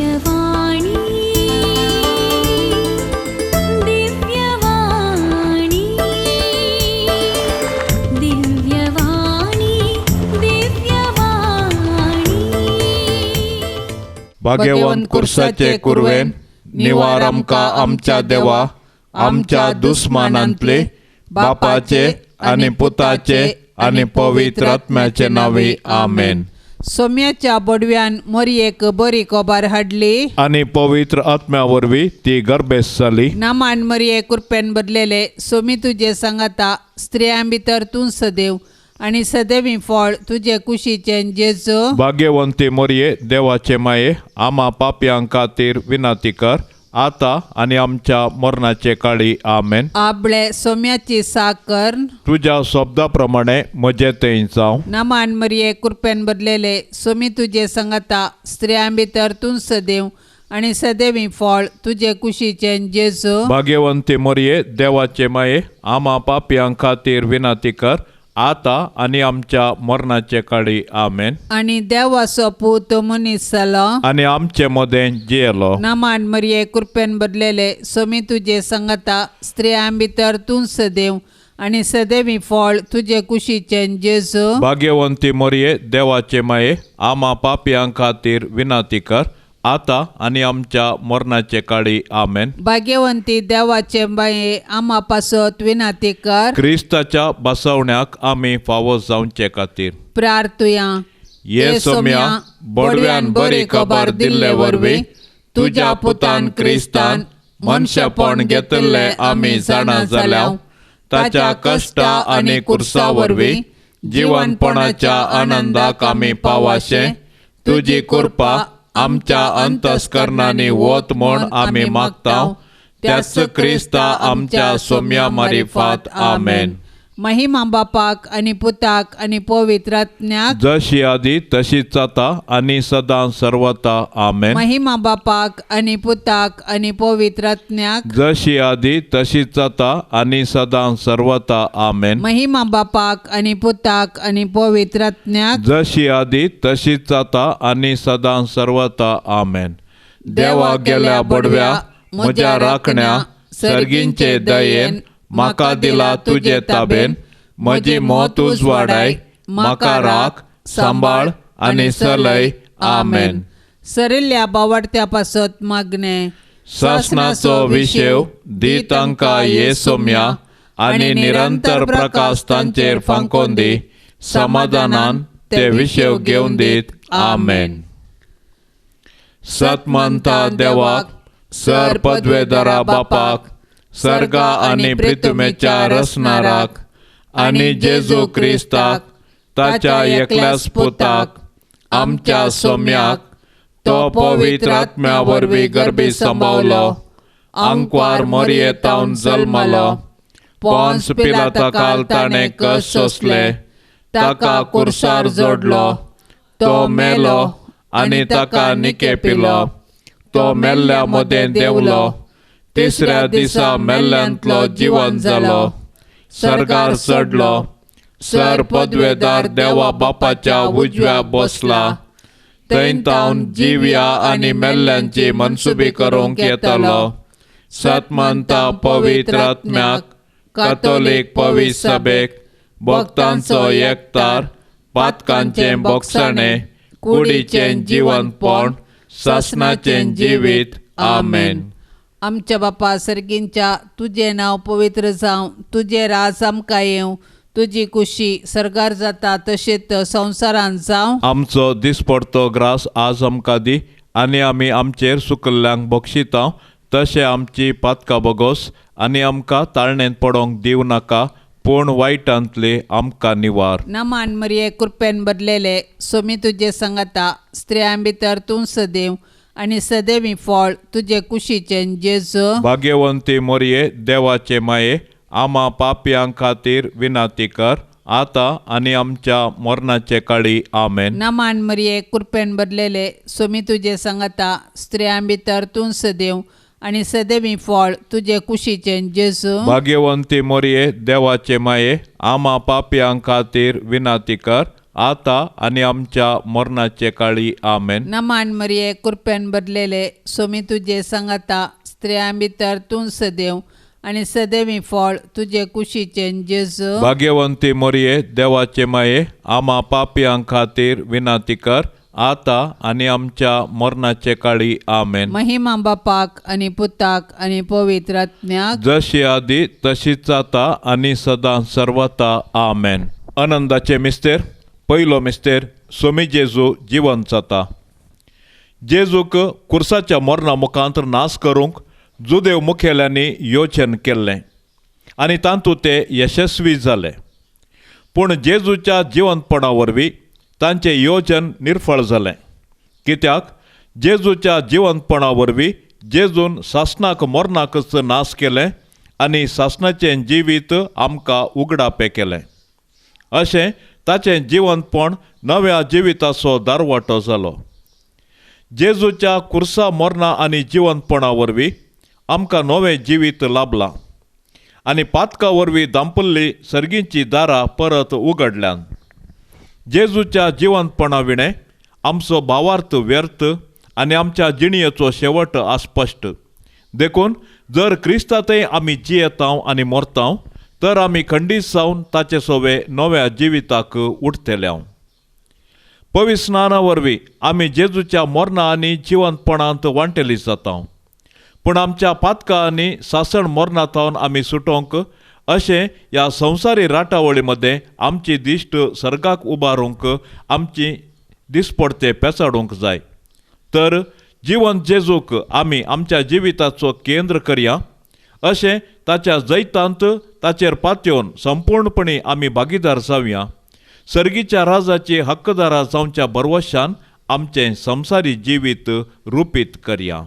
दिव्यवाणी दिव्यवाणी दिव्यवाणी दिव्यवाणी भाग्यवंत कुर्साचे कुरवेन निवार आमकां आमच्या देवा आमच्या दुस्मानांतले बापाचे आनी पुताचे आनी पवित्र आत्म्याचे नावी आमेन. सोम्याच्या बडव्यान मोरयेक बरी कोबार हाडली आनी पवित्र आत्म्या वरवीं ती गर्भेस जाली. नामान मरिये कृपेन बदलेले सोमी तुजे सांगाता स्त्रियां भितर तूं सदैव आनी सदैवी फळ तुजे कुशीचे जेजू. भाग्यवंती मोरये देवाचे माये आम्हा पापयां खातीर विनाती कर आता आनी आमच्या मरणाचे काळी आमेन. आपले सोम्याची साकर तुझ्या शब्दा प्रमाणे म्हजे तें जावं. नामान मरिये कृपेन बदलेले सोमी तुजे सांगाता स्त्रियां भितर तूं सदैव आनी सदैवी फळ तुजे कुशीचे जेजू. भाग्यवंती मोरये देवाचे माये आम्हा पापयां खातीर विनाती कर आता आनी आमच्या मरणाचे काळी आमेन. आनी देवाचो पूत मनीस जालो आनी आमचे मदें जियेलो. नामान मरिये कृपेन बदलेले सोमी तुजे सांगाता स्त्रियां भितर तूं सदैव आनी सदैवी फळ तुजे कुशीचे जेजू. भाग्यवंती मोरये देवाचे माये आम्हा पापयां खातीर विनाती कर आता आनी आमच्या मरणाचे काळी आमेन. भाग्यवंती देवाचे बाये आम्हा पासत विनाती कर. क्रिस्ताच्या बसवण्याक आमी फावो जावचे खातीर प्रार्थुया. ये सोम्या बडव्यान बरी खबर दिल्ले वरवीं तुज्या पुतान क्रिस्तान मनशापण घेतले आमी जाणा जाल्याव ताच्या कश्टा आनी कुर्सा वरवीं जिवनपणाच्या आनंदाक आमी पावाशे तुजी कृपा आमच्या अंतस्करणांनी वत म्हूण आमी मागताव. त्याच क्रिस्ता आमच्या सोम्या मारिफात आमेन. महिमा बापाक आनी पुताक आनी पवित्र आत्म्याक जशी आदी तशीच आता आनी सदां सर्वता आमेन. महिमा बापाक आनी पुताक आनी पवित्र आत्म्याक जशी आदी तशीच आता आनी सदां सर्वता आमेन. महिमा बापाक आनी पुताक आनी पवित्र आत्म्याक जशी आदी तशीच आता आनी सदां सर्वता आमेन. देवा गेल्या बडव्या म्हज्या राखण्या सर्गींचे दयेन म्हाका दिला तुजे ताबेन म्हजी मोत उजवाडाय म्हाका राख सांबाळ आनी चलय आमेन. सरिल्ल्या बावडत्या पासत मागणे शासनाचो विशेव दी तांकां ये सोम्या आनी निरंतर प्रकाश तांचेर फांकोन दी समाधानान ते विशेव घेवन दीत आमेन. सतमंता देवाक सर पदवेदारा बापाक सर्गा आनी पृथ्वीच्या रचणाराक आनी जेजू क्रिस्ताक ताच्या एकल्याच पुताक आमच्या सोम्याक तो पवित्र आत्म्या वरवीं गर्भी संभावलो आंकवार मोरयेतावन जल्मलो पोंस पिलाताकाल ताणें कश्ट सोंसले ताका कुर्सार जोडलो तो मेलो आनी ताका निके पिलो तो मेल्ल्या मदें देंवलो तिसऱ्या दिसा मेल्ल्यांतलो जिवन जालो सर्गार चडलो सर पदवेदार देवा बापाच्या उजव्या बसला थंय तावन जिव्या आनी मेल्ल्यांची मनसुबी करूंक येतलो. सतमंता पवित्र आत्म्याक कातोलीक पवित्र सभेक भक्तांचो एकतार पातकांचें बोगसणें कुडीचें जिवनपण शासनाचें जिवीत आमेन. आमच्या बापा सर्गींच्या तुझे नाव पवित्र जावं तुझे राज आमकां येवं तुजी कुशी सर्गार जाता तशेंच संवसारांत जावं. आमचो दिसपडतो ग्रास आज आमकां दी आनी आमी आमचेर सुकल्ल्यांक बक्षिता तशें आमची पातकां बोगोस आनी आमकां ताळणेंत पडोंक दिवं नाका पूण वायटांतले आमकां निवार. नामान मरिये कृपेन बदलेले सोमी तुजे सांगाता स्त्रियां भितर तूं सदैव आनी सदैवी फळ तुजे कुशीचे जेजू. भाग्यवंती मोरये देवाचे माये आम्हा पापयां खातीर विनाती कर आता आनी आमच्या मरणाचे काळी आमेन. नामान मरिये कृपेन बदलेले सोमी तुजे सांगाता स्त्रियां भितर तूं सदैव आनी सदैवी फळ तुजे कुशीचे जेजू. भाग्यवंती मोरये देवाचे माये आम्हा पापयां खातीर विनाती कर आता आणि आमच्या मरणाचे काळी आमेन. नमान मरिये कृपेन भरलेले सोमी तुझे संगता स्त्रियां भितर तूं सदैव आणि सदैवी फळ तुझे कुशीचे जेजू. भाग्यवंती मरिये देवाचे माये आम्हा पापियां खातीर विनाती कर आता आणि आमच्या मरणाचे काळी आमेन. महिमा बापाक आणि पुताक आणि पवित्र आत्म्याक जशी आधी तशीच आता आणि सदां सर्वता आमेन. आनंदाचे मिस्तेर. पयलो मिस्तेर सोमी जेजू जिवंत जाता. जेजूक कुर्साच्या मरणा मुखांतर नाश करूंक जुदेव मुखेल्यांनी योजन केल्लें आनी तातूंत ते यशस्वी जाले. पूण जेजूच्या जिवंतपणा वरवीं तांचें योजन निर्फळ जालें. कित्याक जेजूच्या जिवंतपणा वरवीं जेजून सासणाक मरणाकच नाश केलें आनी सासणाचें जिवीत आमकां उगडापे केलें. अशें ताचें जिवंतपण नव्या जिविताचो दारवाटो जालो. जेजूच्या कुर्सा मरणा आनी जिवंतपणा वरवीं आमकां नवें जिवीत लाभलां आनी पातका वरवीं दांपल्ली सर्गींची दारां परत उगडल्यान. जेजूच्या जिवंतपणा विणें आमचो भावार्थ व्यर्थ आनी आमच्या जिणयेचो शेवट अस्पश्ट. देखून जर क्रिस्तांतय आमी जियेतांव आनी मरतांव तर आमी खंडीत जावन ताचे सोवे नव्या जिविताक उठतल्यांव. पवित्र स्नाना वरवीं आमी जेजूच्या मरणा आनी जिवंतपणांत वांटेली जातांव. पूण आमच्या पातका आनी सासण मरणांतावन आमी सुटोंक अशें ह्या संवसारी राटावळी मदें आमची दिश्ट सर्गाक उबारूंक आमची दिसपडते पेसाडूंक जाय. तर जिवंत जेजूक आमी आमच्या जिविताचो केंद्र करया. अशें ताच्या जैतांत ताचेर पातयेवन संपूर्णपणी आमी भागीदार जावया. सर्गीच्या राजाची हक्कदारां जावच्या बरवशान आमचें संवसारी जिवीत रुपीत करया.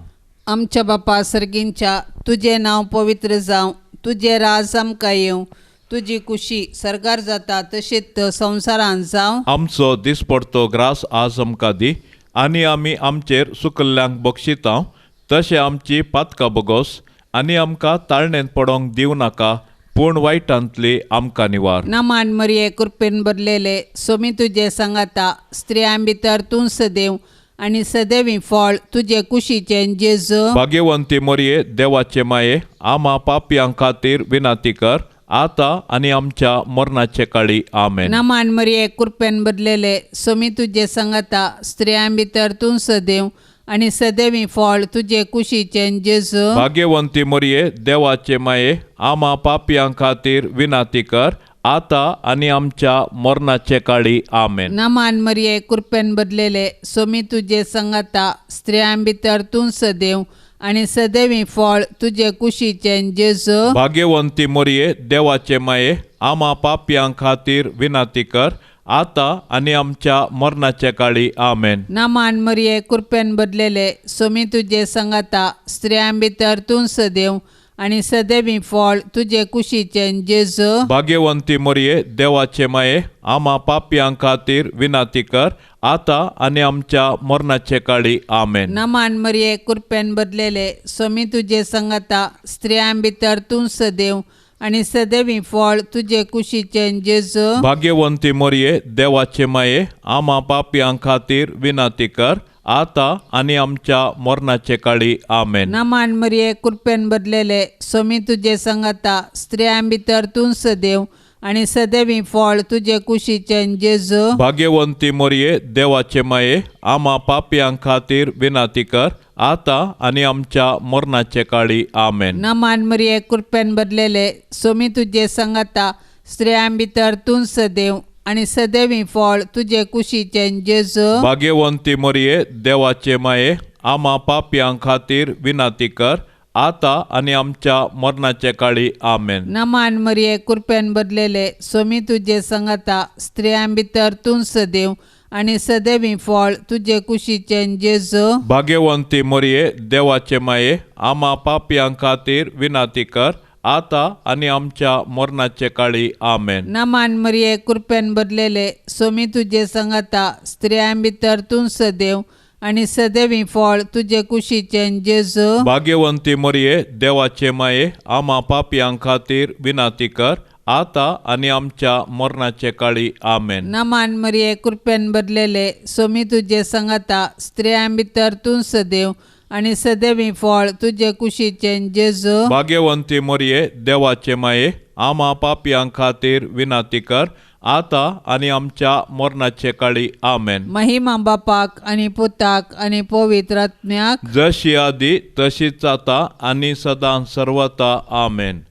आमच्या बापा सर्गींच्या तुझे नांव पवित्र जावं, तुझे राज आमकां येवं, तुजी कुशी सरकार जाता तशीच संवसारांत जावं. आमचो दिसपडतो ग्रास आज आमकां दी आनी आमी आमचेर सुकल्ल्यांक बक्षितां तशें आमची पातकां बगोस आनी आमकां ताळणेंत पडोंक दिवं नाका पूण वायटांतली आमकां निवार. नमान मरिये कृपेन भरलेले सोमी तुझे संगता स्त्रियां भितर तूं सदैव आणि सदैवी फळ तुझे कुशीचे जेजू. भाग्यवंती मरिये देवाचे माये आम्हा पापियां खातीर विनाती कर आता आणि आमच्या मरणाचे काळी आमेन. नमान मरिये कृपेन भरलेले सोमी तुझे संगता स्त्रियां भितर तूं सदैव आणि सदैवी फळ तुझे कुशीचे जेजू. भाग्यवंती मरिये देवाचे माये आम्हा पापियां खातीर विनाती कर आता आणि आमच्या मरणाचे काळी आमेन. नमान मरिये कृपेन भरलेले सोमी तुझे संगता स्त्रियां भितर तूं सदैव आणि सदैवी फळ तुझे कुशीचे जेजू. भाग्यवंती मरिये देवाचे माये आम्हा पापियां खातीर विनाती कर आता आणि आमच्या मरणाचे काळी आमेन. नमान मरिये कृपेन भरलेले सोमी तुझे संगता स्त्रियां भितर तूं सदैव आणि सदैवी फळ तुझे कुशीचे जेजू. भाग्यवंती मरिये देवाचे माये आम्हा पापियां खातीर विनाती कर आता आणि आमच्या मरणाचे काळी आमेन. नमान मरिये कृपेन भरलेले सोमी तुझे संगता स्त्रियां भितर तूं सदैव आणि सदैवी फळ तुझे कुशीचे जेजू. भाग्यवंती मरिये देवाचे माये आम्हा पापियां खातीर विनाती कर आता आणि आमच्या मरणाचे काळी आमेन. नमान मरिये कृपेन भरलेले सोमी तुझे संगता स्त्रियां भितर तूं सदैव आणि सदैवी फळ तुझे कुशीचे जेजू. भाग्यवंती मरिये देवाचे माये आम्हा पापियां खातीर विनाती कर आता आणि आमच्या मरणाचे काळी आमेन. नमान मरिये कृपेन भरलेले सोमी तुझे संगता स्त्रियां भितर तूं सदैव आणि सदैवी फळ तुझे कुशीचे जेजू. भाग्यवंती मरिये देवाचे माये आम्हा पापियां खातीर विनाती कर आता आणि आमच्या मरणाचे काळी आमेन. नमान मरिये कृपेन भरलेले सोमी तुझे संगता स्त्रियां भितर तूं सदैव आणि सदैवी फळ तुझे कुशीचे जेजू. भाग्यवंती मरिये देवाचे माये आम्हा पापियां खातीर विनाती कर आता आणि आमच्या मरणाचे काळी आमेन. नमान मरिये कृपेन भरलेले सोमी तुझे संगता स्त्रियां भितर तूं सदैव आणि सदैवी फळ तुझे कुशीचे जेजू. भाग्यवंती मरिये देवाचे माये आम्हा पापियां खातीर विनाती कर आता आणि आमच्या मरणाचे काळी आमेन. नमान मरिये कृपेन भरलेले सोमी तुझे संगता स्त्रियां भितर तूं सदैव आणि सदैवी फळ तुझे कुशीचे जेजू. भाग्यवंती मरिये देवाचे माये आम्हा पापियां खातीर विनाती कर आता आणि आमच्या मरणाचे काळी आमेन. महिमा बापाक आणि पुताक आणि पवित्र आत्म्याक जशी आधी तशीच आता आणि सदां सर्वता आमेन.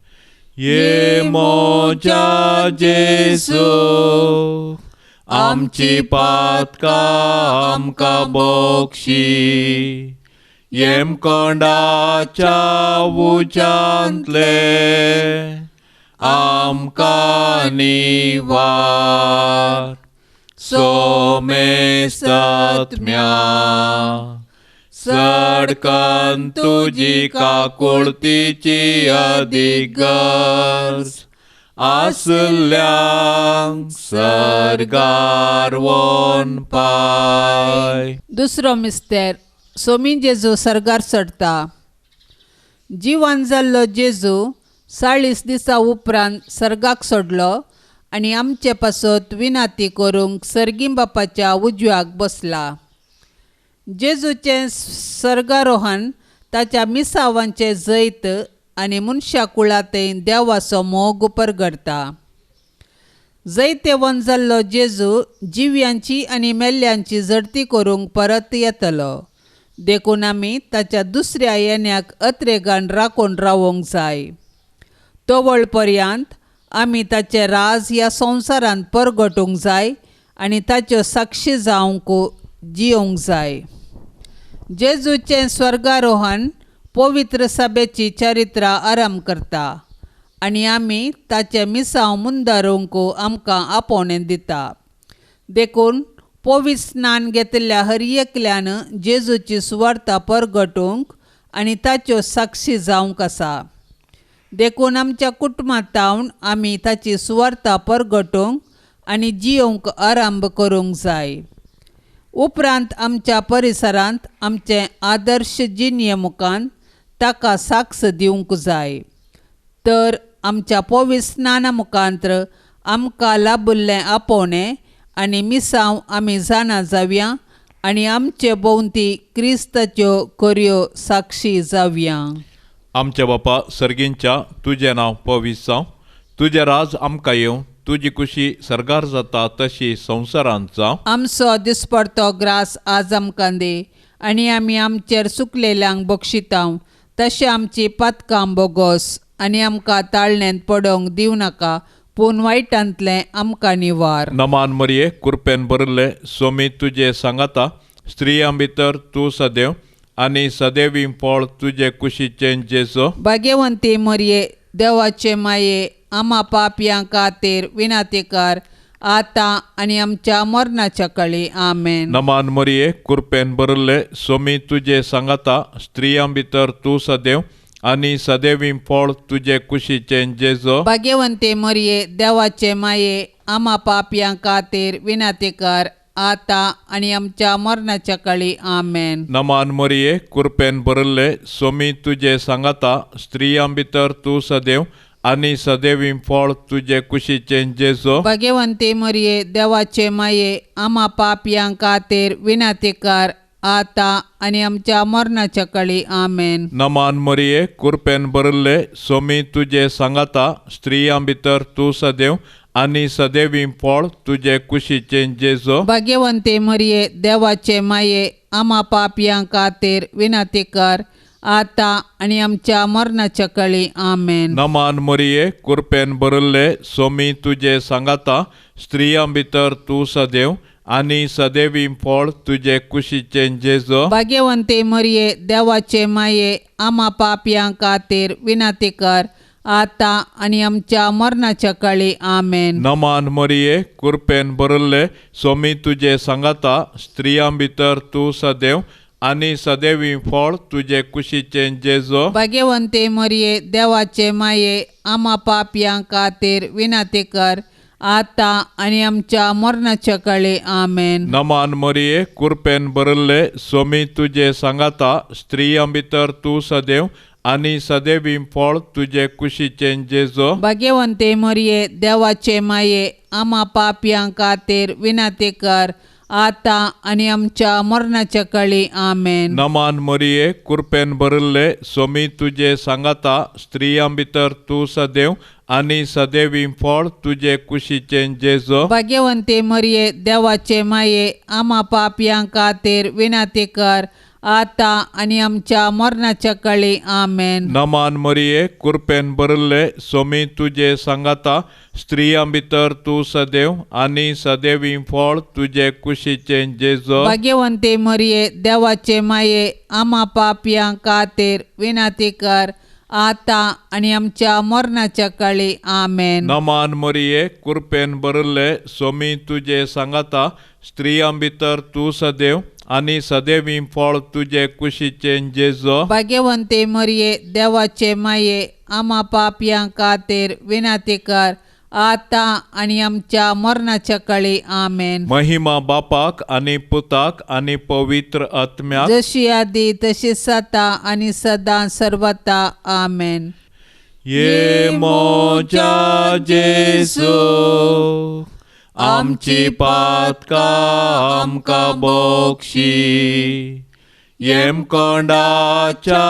ये मोजा जेसू आमची पातका आमका बोक्षी येम कोंडाच्या उजांतले आमका निवार सोमे सत्म्या सडकन तुझी काकुळतीची अधिगर्ज आसल्यांक सरगार वोन पाय. दुसरो मिस्तेर सोमी जेजू सरगार चडटा. जिवन जाल्लो जेजू 40 दिसां उपरांत सर्गाक सोडलो आनी आमचे पासत विनाती करूंक सर्गीं बापाच्या उजव्याक बसला. जेजूचें सर्गारोहण ताच्या मिसावांचे जैत आनी मनशा कुळांतय देवाचो मोग परगडटा. जैतेवन जाल्लो जेजू जिव्यांची आनी मेल्ल्यांची जडती करूंक परत येतलो. देखून आमी ताच्या दुसऱ्या येण्याक अत्रेगान राखून रावोंक जाय. तोवळ पर्यंत आमी ताचें राज ह्या संवसारांत परगटूंक जाय आनी ताच्यो साक्षी जावंक जियोंक जाय. जेजूचें स्वर्गारोहण पवित्र सभेची चरित्रां आराम करता आनी आमी ताचें मिसांव मुंदारूंक आमकां आपोवणें दिता. देखून पवित्र स्नान घेतिल्ल्या हर एकल्यान जेजूची सुवार्ता परगटूंक आनी ताच्यो साक्षी जावंक आसा. देखून आमच्या कुटुंबांतावन आमी ताची सुवार्ता परगटूंक आनी जियोंक आरंभ करूंक जाय. उपरांत आमच्या परिसरांत आमचे आदर्श जिणये मुखांत ताका साक्ष दिवंक जाय. तर आमच्या पवित्र स्नाना मुखांत्र आमकां लाबिल्लें आपोवणें आनी मिसांव आमी जाणा जावया आनी आमचे भोंवती क्रिस्ताच्यो खऱ्यो साक्षी जावया. आमच्या बापा सर्गींच्या तुझें नांव पवित्र जावं. तुझें राज आमकां येवं. तुजी कुशी सरगार जाता तशी संवसारांत जावं. आमचो दिसपडतो ग्रास आज आमकां दे आनी आमी आमचेर चुकलेल्यांक बक्षितांव तशें आमची पातकां बोगोस आनी आमकां ताळण्यांत पडोवंक दिवं नाका पूण वायटांतलें आमकां निवार. नमान मरिये कृपेन भरले सोमी तुजे सांगाता स्त्रियां भितर तूं सदैव आनी सदैवी फळ तुजे कुशीचें जेजू. भाग्यवंती मरिये देवाचे माये आम्हा पापयां खातीर विनाती कर आता आनी आमच्या मरणाच्या काळी आमेन. नमान मरिये कृपेन भरले सोमी तुजे सांगाता स्त्रियां भितर तूं सदैव आनी सदैवी फळ तुजे कुशीचें जेजू. भाग्यवंती मरिये देवाचे माये आम्हा पापयां खातीर विनाती कर आता आनी आमच्या मरणाच्या काळी आमेन. नमान मरिये कृपेन भरले सोमी तुजे सांगाता स्त्रियां भितर तूं सदैव आनी सदैवी फळ तुजे कुशीचें जेजू. भाग्यवंती मरिये देवाचे माये आम्हा पापयां खातीर विनाती कर आता आनी आमच्या मरणाच्या काळी आमेन. नमान मरिये कृपेन भरले सोमी तुजे सांगाता स्त्रियां भितर तूं सदैव आनी सदैवी फळ तुजे कुशीचें जेजू. भाग्यवंती मरिये देवाचे माये आम्हा पापयां खातीर विनाती कर आता आनी आमच्या मरणाच्या काळी आमेन. नमान मरिये कृपेन भरले सोमी तुजे सांगाता स्त्रियां भितर तूं सदैव आनी सदैवी फळ तुजे कुशीचें जेजू. भाग्यवंती मरिये देवाचे माये आम्हा पापयां खातीर विनाती कर आता आनी आमच्या मरणाच्या काळी आमेन. नमान मरिये कृपेन भरले सोमी तुजे सांगाता स्त्रियां भितर तूं सदैव आनी सदैवी फळ तुजे कुशीचें जेजू. भाग्यवंती मरिये देवाचे माये आम्हा पापयां खातीर विनाती कर आता आनी आमच्या मरणाच्या काळी आमेन. नमान मरिये कृपेन भरले सोमी तुजे सांगाता स्त्रियां भितर तूं सदैव आनी सदैवी फळ तुजे कुशीचे जेजो भाग्यवंते मरिये देवाचे माये आम्हा पापयां खातीर विनंती कर आता आनी आमच्या मरणाच्या काळी आमेन. नमान मरिये कृपेन भरिल्ले सोमी तुजे सांगाता स्त्रियां भितर तूं सदैव आनी सदैवी फळ तुजे कुशीचे जेजो भाग्यवंते मरिये देवाचे माये आम्हा पापयां खातीर विनंती कर आता आनी आमच्या मरणाच्या काळी आमेन. नमान मरिये कृपेन भरिल्ले सोमी तुजे सांगाता स्त्रियां भितर तूं सदैव आनी सदैवी फळ तुजे कुशीचे जेजो भाग्यवंते मरिये देवाचे माये आम्हा पापयां खातीर विनंती कर आता आनी आमच्या मरणाच्या काळी आमेन. नमान मरिये कृपेन भरिल्ले सोमी तुजे सांगाता स्त्रियां भितर तूं सदैव आनी सदैवी फळ तुजे कुशीचे जेजो भाग्यवंते मरिये देवाचे माये आम्हा पापयां खातीर विनंती कर आता आनी आमच्या मरणाच्या काळी आमेन. महिमा बापाक आनी पुताक आनी पवित्र आत्म्याक जशी आदी तशी सता आनी सदां सर्वता आमेन. ये मोजा जेसू आमची पातकां आमकां बोक्षी येम कोंडाच्या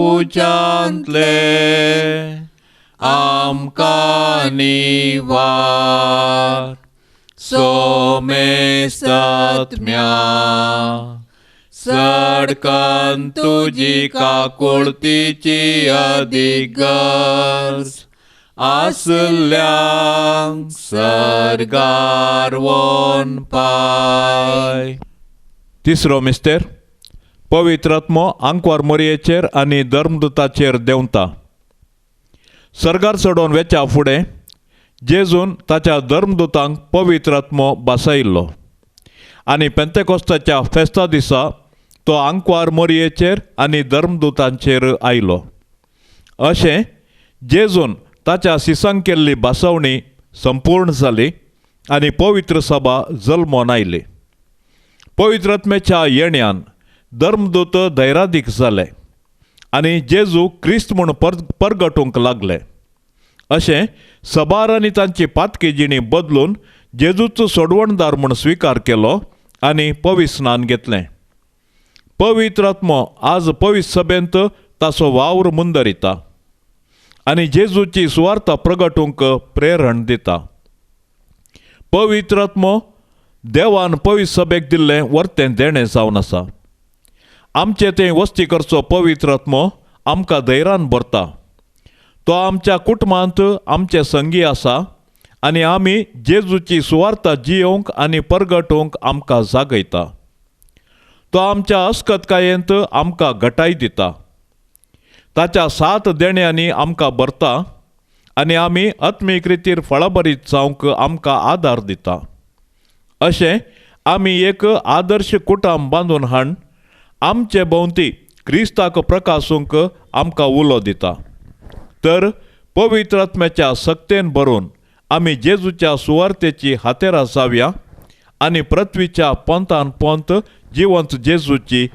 उजांतले आमकां निवार सोमे सत्म्या सडकन तुजी काकुळतीची अधिगर्ज आसल्यांक सरगार वोन पाय. तिसरो मिस्तेर पवित्र आत्मो आंकवार मरयेचेर आनी धर्मदूताचेर देंवता. सरगार चडोवन वेच्या फुडें जेजून ताच्या धर्मदूतांक पवित्र आत्मो बसयल्लो आनी पेंतेकोस्ताच्या फेस्ता दिसा तो आंकवार मरयेचेर आनी धर्मदूतांचेर आयलो. अशें जेजून ताच्या सिसांक केल्ली बसवणी संपूर्ण जाली आनी पवित्र सभा जल्मोन आयली. पवित्र आत्म्याच्या येण्यान धर्मदूत धैर्यादीक जाले आनी जेजू क्रिस्त म्हूण परगटूंक लागले. अशें सबारांनी तांची पातकी जिणी बदलून जेजूचो सोडवणदार म्हूण स्विकार केलो आनी पवित्र स्नान घेतलें. पवित्र आत्मो आज पवित्र सभेंत ताचो वावर मुंदरिता आनी जेजूची सुवार्थ प्रगटूंक प्रेरण दिता. पवित्र आत्मो देवान पवित्र सभेक दिल्लें वर्तें देणें जावन आसा. आमचे तें वस्ती करचो पवित्र आत्मो आमकां धैर्यान भरता. तो आमच्या कुटुंबांत आमचे संगी आसा आनी आमी जेजूची सुवार्थ जियोंक आनी परगटूंक आमकां जागयता. तो आमच्या अस्कतकायेंत आमकां घटाय दिता. ताच्या 7 देण्यांनी आमकां भरता आनी आमी आत्मीक रितीर फळाबरीत जावंक आमकां आदार दिता. अशें आमी एक आदर्श कुटुंब बांदून हाड आमचे भोंवती क्रिस्ताक प्रकाशूंक आमकां उलो दिता. तर पवित्र आत्म्याच्या सक्तेन भरून आमी जेजूच्या सुवार्थेची हातेरां जावया आनी पृथ्वीच्या पोंतान पोंत जिवंत जेजूची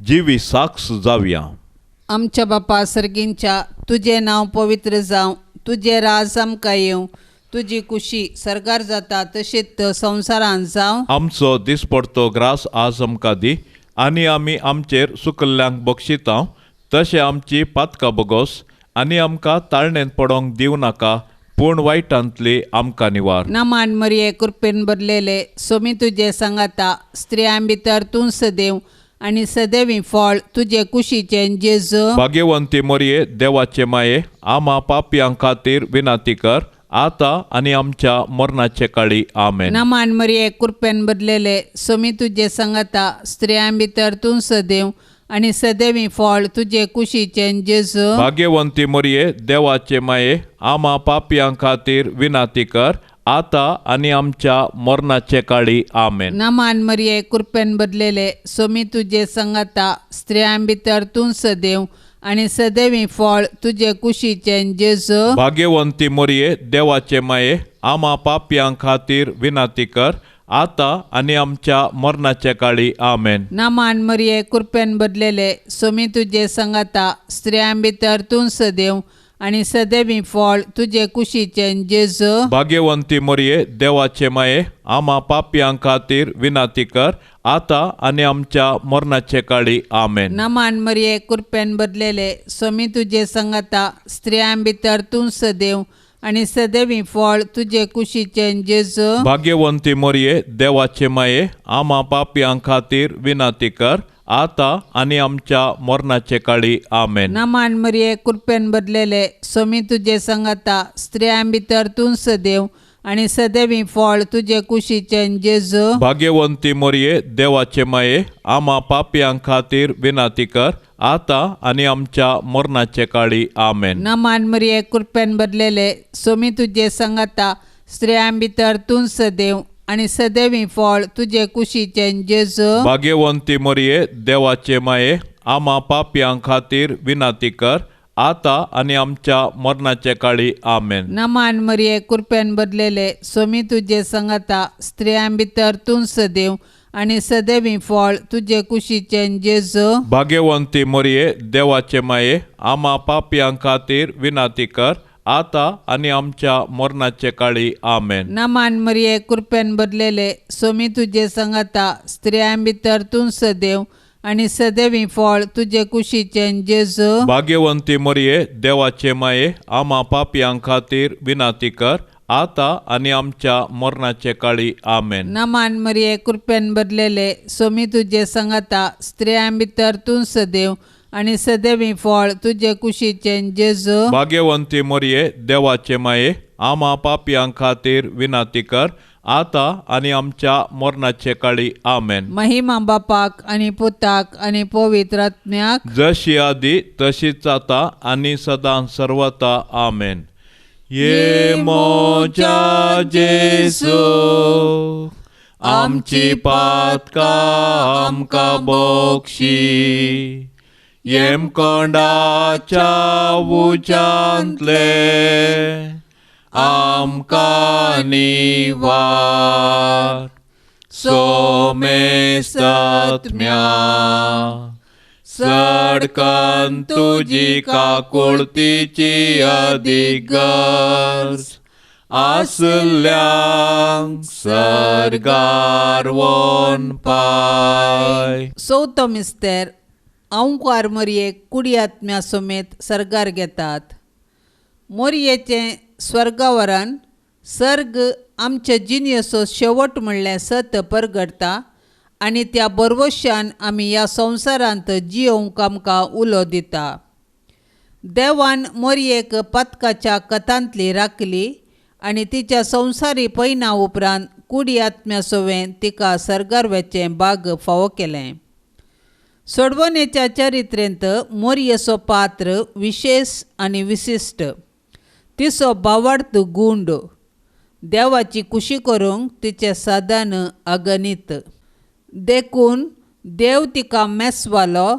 जिवी साक्ष जावया. आमच्या बापा सर्गींच्या तुझे नांव पवित्र जावं, तुझे राज आमकां येवं, तुजी खुशी सरगार जाता तशीच संवसारांत जावं. आमचो दिसपडतो ग्रास आज आमकां दी आनी आमी आमचेर सुकल्ल्यांक बक्षिता तशें आमची पातकां बोगोस आनी आमकां ताळणेंत पडोंक दिवं नाका पूण वायटांतली आमकां निवार. नमान मरिये कृपेन भरलेले सोमी तुजे सांगाता स्त्रियां भितर तूं सदैव आनी सदैवी फळ तुजे कुशीचे जेजू. भाग्यवंती मरिये देवाचे माये आम्हा पापयां खातीर विनंती कर आता आनी आमच्या मरणाचे काळी आमेन. नमान मरिये कृपेन भरलेले सोमी तुजे सांगाता स्त्रियां भितर तूं सदैव आनी सदैवी फळ तुजे कुशीचे जेजू. भाग्यवंती मरिये देवाचे माये आम्हा पापयां खातीर विनंती कर आता आनी आमच्या मरणाचे काळी आमेन. नमान मरिये कृपेन भरलेले सोमी तुजे सांगाता स्त्रियां भितर तूं सदैव आनी सदैवी फळ तुजे कुशीचे जेजू. भाग्यवंती मरिये देवाचे माये आम्हा पापयां खातीर विनंती कर आता आणि आमच्या मरणाच्या काळी आमेन. नामान मरिये कृपेन बदलेले सोमी तुझे संगाता स्त्रियां भितर तूं सदैव आणि सदैवी फळ तुझे कुशीचे जेजू. भाग्यवंती मोरये देवाचे माये आम्हा पापियां खातीर विनाती कर आता आणि आमच्या मरणाचे काळी आमेन. नामान मरिये कृपेन बदलेले सोमी तुझे संगाता स्त्रियां भितर तूं सदैव आणि सदैवी फळ तुझे कुशीचे जेजू. भाग्यवंती मोरये देवाचे माये आम्हा पापियां खातीर विनाती कर आता आणि आमच्या मरणाचे काळी आमेन. नामान मरिये कृपेन बदलेले सोमी तुझे संगाता स्त्रियां भितर तूं सदैव आणि सदैवी फळ तुझे कुशीचे जेजू. भाग्यवंती मोरये देवाचे माये आम्हा पापियां खातीर विनाती कर आता आणि आमच्या मरणाचे काळी आमेन. नामान मरिये कृपेन बदलेले सोमी तुझे संगाता स्त्रियां भितर तूं सदैव आणि सदैवी फळ तुझे कुशीचे जेजू. भाग्यवंती मोरये देवाचे माये आम्हा पापियां खातीर विनाती कर आता आणि आमच्या मरणाच्या काळी आमेन. नामान मरिये कृपेन बदलेले सोमी तुझे संगाता स्त्रियां भितर तूं सदैव आणि सदैवी फळ तुझे कुशीचे जेजू. भाग्यवंती मोरये देवाचे माये आम्हा पापियां खातीर विनाती कर आता आणि आमच्या मरणाचे काळी आमेन. नामान मरिये कृपेन बदलेले सोमी तुझे संगाता स्त्रियां भितर तूं सदैव आणि सदैवी फळ तुझे कुशीचे जेजू. भाग्यवंती मोरये देवाचे माये आम्हा पापियां खातीर विनाती कर आता आणि आमच्या मरणाचे काळी आमेन. नामान मरिये कृपेन बदलेले सोमी तुझे संगाता स्त्रियां भितर तूं सदैव आणि सदैवी फळ तुझे कुशीचे जेजू. भाग्यवंती मोरये देवाचे माये आम्हा पापियां खातीर विनाती कर आता आणि आमच्या मरणाचे काळी आमेन. महिमा बापाक आणि पुताक आणि पवित्र आत्म्याक जशी आदी तशीच आता आणि सदां सर्वता आमेन. ये मोच्या जेसू आमची पातका आमकां बोक्षी येम कोंडाच्या उजांतले आमकां निवार सोमेस्तत्म्या सडकन तुजी काकुळतीची अधिगर्ज आसल्यांक सरगार वोन पाय. चवथो मिस्तेर ओंकार मोरयेक कुडी आत्म्या समेत सर्गार घेतात. मोरयेचे स्वर्गावरान सर्ग आमच्या जिनियसो शेवट म्हणल्यार सत परगडता आनी त्या बरवशान आमी ह्या संवसारांत जियोवंक आमकां उलो दिता. देवान मोरयेक पातकाच्या कथांतली राखली आनी तिच्या संवसारी पैना उपरांत कुडी आत्म्या सोवें तिका सर्गार वेचें भाग फावो केलें. सोडवणेच्या चरित्रेंत मोरयेचो पात्र विशेष आनी विशिश्ट. तिचो बावार्थ गूंड. देवाची खुशी करूंक तिचें साधन अगणित. देखून देव तिका मेसवालो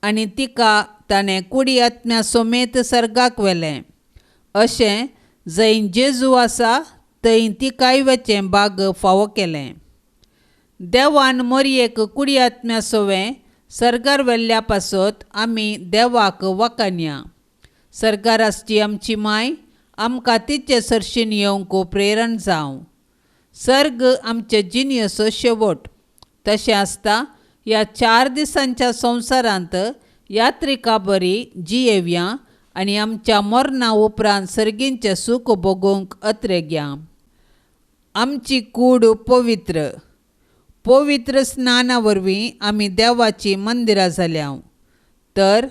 आनी तिका ताणें कुडी आत्म्या समेत सर्गाक व्हेलें. अशें जंय जेजू आसा थंय तिकाय वेचें भाग फावो केलें. देवान मोरयेक कुडी आत्म्या सोवें सर्गार व्हेल्ल्या पासत आमी देवाक वखाणया. सर्गाराची आमची माय आमकां तिचे सरशीन येवंक प्रेरण जावं. सर्ग आमचे जिनियसो शेवट. तशें आसता ह्या 4 दिसांच्या संवसारांत यात्रिका बरी जियेवया आनी आमच्या मरणा उपरांत सर्गींचें सूख भोगूंक अत्रे घ्या. आमची कूड पवित्र. पवित्र स्नाना वरवीं आमी देवाची मंदिरां जाल्या. तर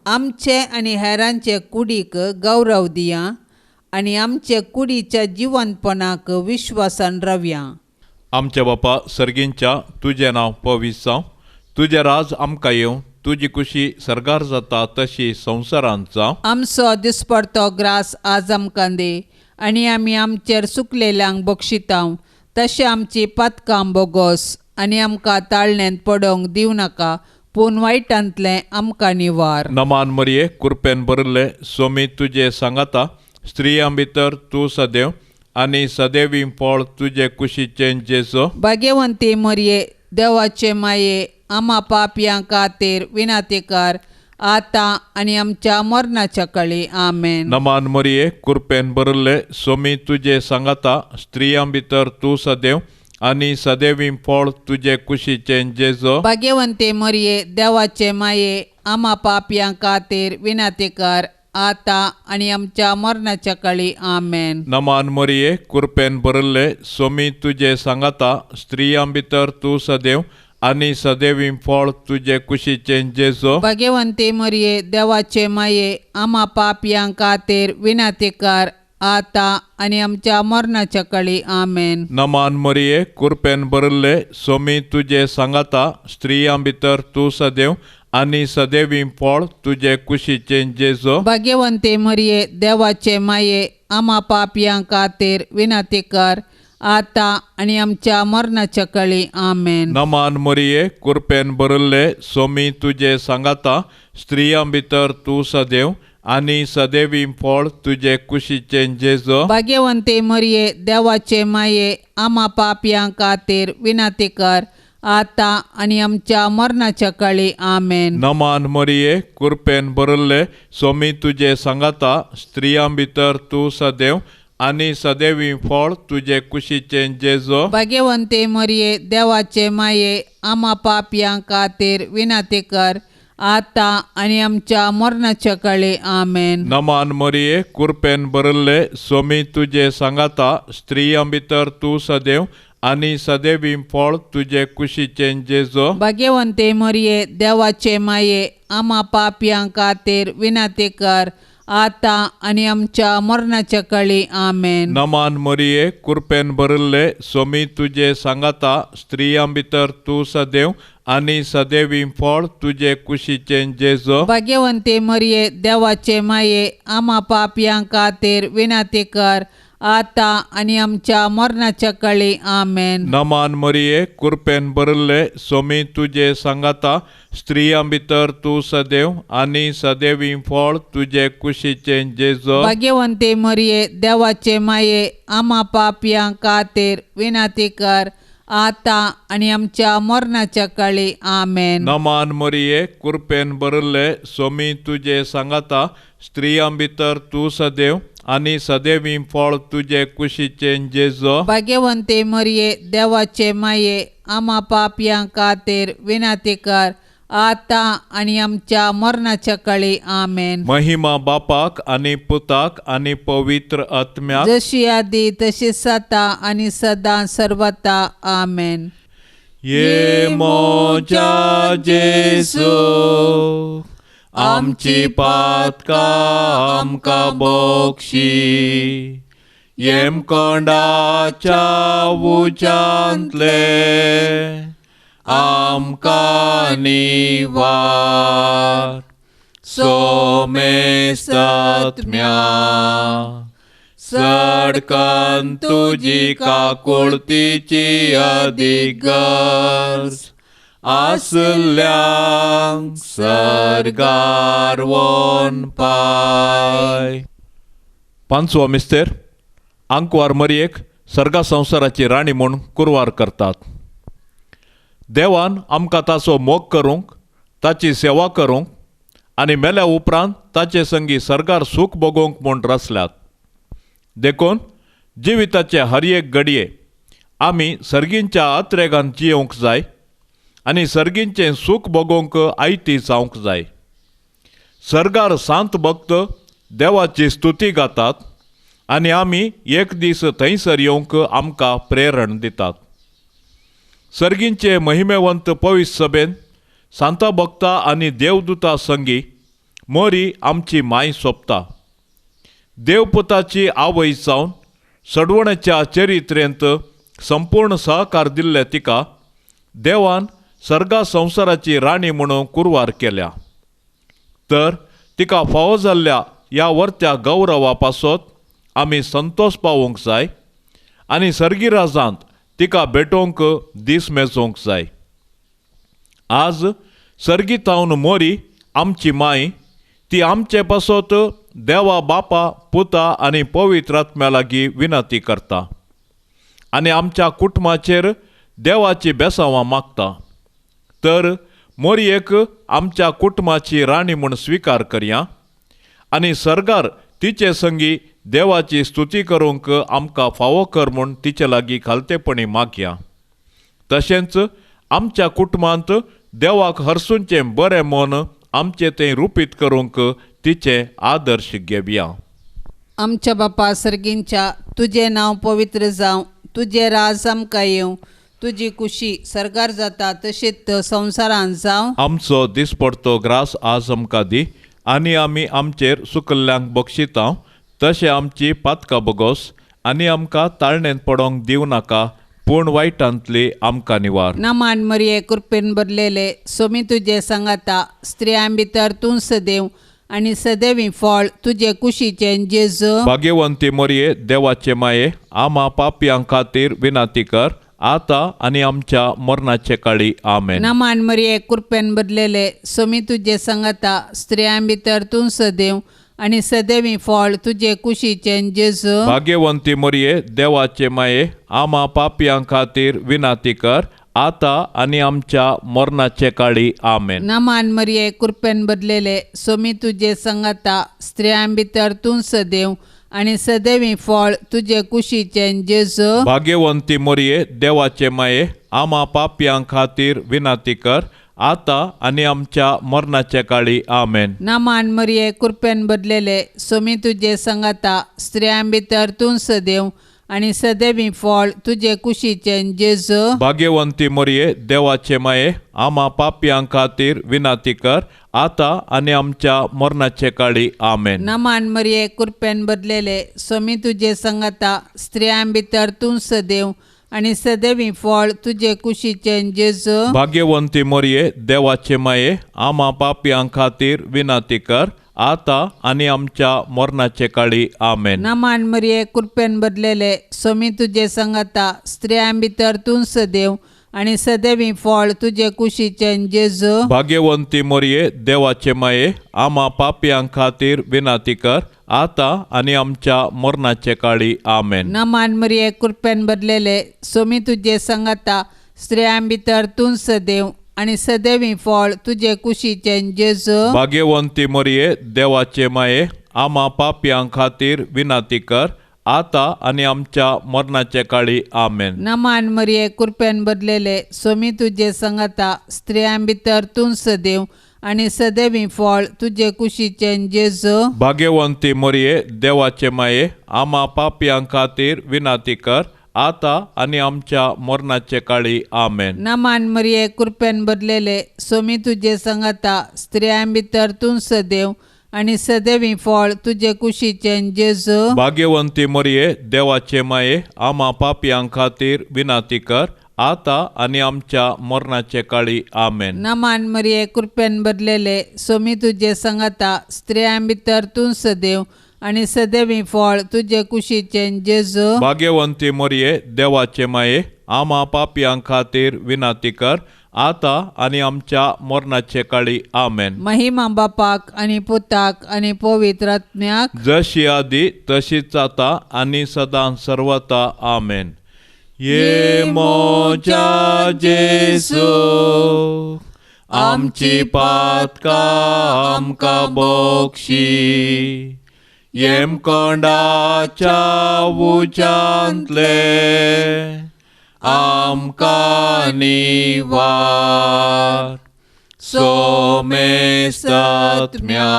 आमचे आनी हेरांचे कुडीक गौरव दिया आनी आमचे कुडीच्या जिवंतपणाक विश्वासान रावया. आमच्या बापा सर्गींच्या तुजें नांव पवित्र जावं. तुजें राज आमकां येवं. तुजी खुशी सर्गार जाता तशी संवसारांत जावं. आमचो दिसपडतो ग्रास आज आमकां दे आनी आमी आमचेर सुकलेल्यांक बक्षितांव. तशें आमची पातकां बोगोस आनी आमकां ताळण्यांत पडोवंक दिवं नाका पूण वायटांतलें आमकां निवार. नमान मरिये कृपेन बरले सोमी तुजे सांगाता स्त्रियां भितर तूं सदैव आनी सदैवी फळ तुजे कुशीचें जेजो भाग्यवंते मरिये देवाचे माये आम्हा पापयां खातीर विनातेकार आता आनी आमच्या मरणाच्या काळी आमेन. नमान मरिये कृपेन भरले सोमी तुजे सांगाता स्त्रियां भितर तूं सदैव आनी सदैवी फळ तुजे कुशीचें जेजो भाग्यवंते मरिये देवाचे माये आम्हा पापयां खातीर विनातेकार आता आनी आमच्या मरणाच्या काळी आमेन. नमान मरिये कृपेन भरले सोमी तुजे सांगाता स्त्रियां भितर तूं सदैव आनी सदैवी फळ तुजे कुशीचें जेजो भाग्यवंते मरिये देवाचे माये आम्हा पापयां खातीर विनातेकार आता आनी आमच्या मरणाच्या काळी आमेन. नमान मरिये कृपेन भरले सोमी तुजे सांगाता स्त्रियां भितर तूं सदैव आनी सदैवी फळ तुजे कुशीचें जेजो भाग्यवंते मरिये देवाचे माये आम्हा पापयां खातीर विनातेकार आता आनी आमच्या मरणाच्या काळी आमेन. नमान मरिये कृपेन भरले सोमी तुजे सांगाता स्त्रियां भितर तूं सदैव आनी सदैवी फळ तुजे कुशीचें जेजो भाग्यवंते मरिये देवाचे माये आम्हा पापयां खातीर विनातेकार आता आनी आमच्या मरणाच्या काळी आमेन. नमान मरिये कृपेन भरले सोमी तुजे सांगाता स्त्रियां भितर तूं सदैव आनी सदैवी फळ तुजे कुशीचें जेजो भाग्यवंते मरिये देवाचे माये आम्हा पापयां खातीर विनातेकार आता आनी आमच्या मरणाच्या काळी आमेन. नमान मरिये कृपेन भरले सोमी तुजे सांगाता स्त्रियां भितर तूं सदैव आनी सदैवी फळ तुजे कुशीचें जेजो भाग्यवंते मरिये देवाचे माये आम्हा पापयां खातीर विनातेकार आता आनी आमच्या मरणाच्या काळी आमेन. नमान मरिये कृपेन भरले सोमी तुजे सांगाता स्त्रियां भितर तूं सदैव आनी सदैवी फळ तुजे कुशीचें जेजो भाग्यवंते मरिये देवाचे माये आम्हा पापयां खातीर विनातेकार आता आनी आमच्या मरणाच्या काळी आमेन. नमान मरिये कृपेन भरले सोमी तुजे सांगाता स्त्रियां भितर तूं सदैव आनी सदैवी फळ तुजे कुशीचें जेजो भाग्यवंते मरिये देवाचे माये आम्हा पापयां खातीर विनातेकार आता आनी आमच्या मरणाच्या काळी आमेन. नमान मरिये कृपेन भरले सोमी तुजे सांगाता स्त्रियां भितर तूं सदैव आनी सदैवी फळ तुजे कुशीचें जेजो भाग्यवंते मरिये देवाचे माये आम्हा पापयां खातीर विनातेकार आता आनी आमच्या मरणाच्या काळी आमेन. महिमा बापाक आनी पुताक आनी पवित्र आत्म्याक जशी आदी तशी सता आनी सदां सर्वता आमेन. ये मोच्या जेसू आमची पातकां आमकां बोक्षी येम कोंडाच्या उजांतले आमकां निवार सोमेस्तात्म्या सडकन तुजी काकुळतीची अधिगर्ज आसल्यांक सरगार वोन पाय. पांचवो मिस्तेर आंकवार मरयेक सर्गा संवसाराची राणी म्हूण कुरवार करतात. देवान आमकां ताचो मोग करूंक ताची सेवा करूंक आनी मेल्या उपरांत ताचे संगी सर्गार सूख भोगूंक म्हूण रचल्यात. देखून जिविताचे हर एक घडये आमी सर्गींच्या आत्रेगांत जियोंक जाय आनी सर्गींचें सूख भोगोवंक आयती जावंक जाय. सर्गार सांत भक्त देवाची स्तुती गातात आनी आमी एक दीस थंयसर येवंक आमकां प्रेरण दितात. सर्गींचे महिमेवंत पवित्र सभेन सांता भक्तां आनी देवदूतां संगी मोरी आमची माय सोंपता. देवपुताची आवय जावन सडवण्याच्या चरित्रेंत संपूर्ण सहकार दिल्ले तिका देवान सर्गा संवसाराची राणी म्हणून कुरवार केल्या. तर तिका फावो जाल्ल्या ह्या वर्त्या गौरवा पासत आमी संतोष पावोवंक जाय आनी सर्गीराजांत तिका भेटोवंक दीस मेजोवंक जाय. आज सर्गीतावन मोरी आमची माय ती आमचे पासत देवा बापा पुता आनी पवित्र आत्म्या लागीं विनंती करता आनी आमच्या कुटुंबाचेर देवाची बेसांवां मागता. तर मोरयेक आमच्या कुटुंबाची राणी म्हूण स्विकार करया आनी सर्गार तिचे संगी देवाची स्तुती करूंक आमकां फावो कर म्हूण तिचे लागीं खालतेपणी मागया. तशेंच आमच्या कुटुंबांत देवाक हरसूंचें बरें मन आमचें तें रुपीत करूंक तिचे आदर्श घेवया. आमच्या बापा सर्गींच्या, तुजें नांव पवित्र जावं, तुजें राज आमकां येवं, तुजी कुशी सर्गार जाता तशीच संवसारांत जावं. आमचो दिसपडतो ग्रास आज आमकां दी आनी आमी आमचेर सुकल्ल्यांक बक्षिता तशें आमची पातकां बगोस आनी आमकां ताळणेंत पडोंक दिवं नाका, पूण वायटांतली आमकां निवार. नमान मरिये कृपेन भरलेले, सोमी तुजे सांगाता, स्त्रियां भितर तूं सदैव आनी सदैवी फळ तुजे कुशीचें जेजू. भाग्यवंती मोरये, देवाचे माये, आमा पापयां खातीर विनंती कर, आता आनी आमच्या मरणाचे काळी. आमेन. नमान मरिये कृपेन भरलेले, सोमी तुजे सांगाता, स्त्रियां भितर तूं सदैव आनी सदैवी फळ तुजे कुशीचें जेजू. भाग्यवंती मोरये, देवाचे माये, आमा पापयां खातीर विनंती कर, आता आनी आमच्या मरणाचे काळी. आमेन. नमान मरिये कृपेन भरलेले, सोमी तुजे सांगाता, स्त्रियां भितर तूं सदैव आनी सदैवी फळ तुजे कुशीचें जेजू. भाग्यवंती मोरये, देवाचे माये, आमा पापयां खातीर विनंती कर, आता आनी आमच्या मरणाचे काळी. आमेन. नमान मरिये कृपेन भरलेले, सोमी तुजे सांगाता, स्त्रियां भितर तूं सदैव आनी सदैवी फळ तुजे कुशीचें जेजू. भाग्यवंती मोरये, देवाचे माये, आमा पापयां खातीर विनंती कर, आता आनी आमच्या मरणाचे काळी. आमेन. नमान मरिये कृपेन भरलेले, सोमी तुजे सांगाता, स्त्रियां भितर तूं सदैव आनी सदैवी फळ तुजे कुशीचें जेजू. भाग्यवंती मोरये, देवाचे माये, आमा पापयां खातीर विनंती कर, आता आनी आमच्या मरणाचे काळी. आमेन. नमान मरिये कृपेन भरलेले, सोमी तुजे सांगाता, स्त्रियां भितर तूं सदैव आनी सदैवी फळ तुजे कुशीचें जेजू. भाग्यवंती मोरये, देवाचे माये, आमा पापयां खातीर विनंती कर, आता आनी आमच्या मरणाचे काळी. आमेन. नमान मरिये कृपेन भरलेले, सोमी तुजे सांगाता, स्त्रियां भितर तूं सदैव आनी सदैवी फळ तुजे कुशीचें जेजू. भाग्यवंती मोरये, देवाचे माये, आमा पापयां खातीर विनंती कर, आता आनी आमच्या मरणाचे काळी. आमेन. नमान मरिये कृपेन भरलेले, सोमी तुजे सांगाता, स्त्रियां भितर तूं सदैव आनी सदैवी फळ तुजे कुशीचें जेजू. भाग्यवंती मोरये, देवाचे माये, आमा पापयां खातीर विनंती कर, आता आनी आमच्या मरणाचे काळी. आमेन. नमान मरिये कृपेन भरलेले, सोमी तुजे सांगाता, स्त्रियां भितर तूं सदैव आनी सदैवी फळ तुजे कुशीचें जेजू. भाग्यवंती मोरये, देवाचे माये, आमा पापयां खातीर विनंती कर, आता आनी आमच्या मरणाचे काळी. आमेन. नमान मरिये कृपेन भरलेले, सोमी तुजे सांगाता, स्त्रियां भितर तूं सदैव आनी सदैवी फळ तुजे कुशीचें जेजू. भाग्यवंती मोरये, देवाचे माये, आमा पापयां खातीर विनंती कर, आता आनी आमच्या मरणाचे काळी. आमेन. महिमा बापाक आनी पुताक आनी पवित्र आत्म्याक, जशी आदी तशीच आता आनी सदां सर्वता. आमेन. ये मोच्या जेसू, आमची पातकां आमकां बक्षी, येम कोंडाच्या उच्यांतले आमकां निवार. सोमेस्त आत्म्या,